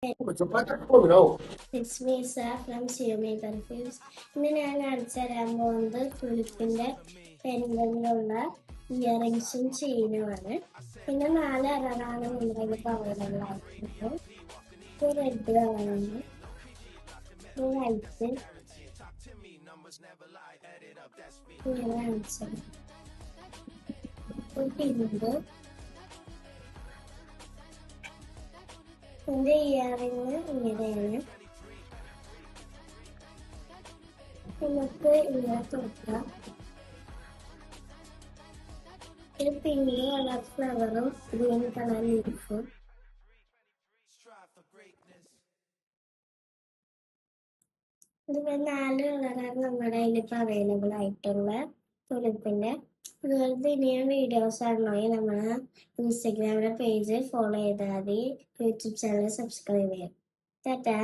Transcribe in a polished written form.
It's me, Sir, from Xiaomi Confused. ഇന്ന് ഞാൻ കാണിച്ചു തരാൻ പോകുന്നത് തുലിപ്പിന്റെ പെൻഡന്റുള്ള ഇയറിങ്സും ചെയിനുമാണ്. പിന്നെ 4 കളറാണ് നമ്മുടെ ഇപ്പോൾ അവൈലബിൾ ആയിട്ടുള്ളത്. ഇത് റെഡ് കളറാണ്, ഇത് വൈറ്റ്, ഇങ്ങനെ കാണിച്ചത്, ഇത് പിങ്ക്. ഇതിന്റെ ഇയറിങ് ഇങ്ങനെയാണ്. നമുക്ക് ഇങ്ങനെ തുറക്കാം. ഒരു പിങ്ക് കളർ ഫ്ലവറും ഗ്രീൻ കളർ ലീഫും. ഇതിപ്പോ 4 കളറാണ് നമ്മുടെ കയ്യിലിപ്പോൾ അവൈലബിൾ ആയിട്ടുള്ള തുലിപ്പിന്റെ. ഇതുപോലത്തെ ഇനിയും വീഡിയോസ് ആണെങ്കിൽ നമ്മളെ ഇൻസ്റ്റഗ്രാമിലെ പേജ് ഫോളോ ചെയ്താൽ മതി. യൂട്യൂബ് ചാനൽ സബ്സ്ക്രൈബ് ചെയ്യാം. ടാറ്റാ.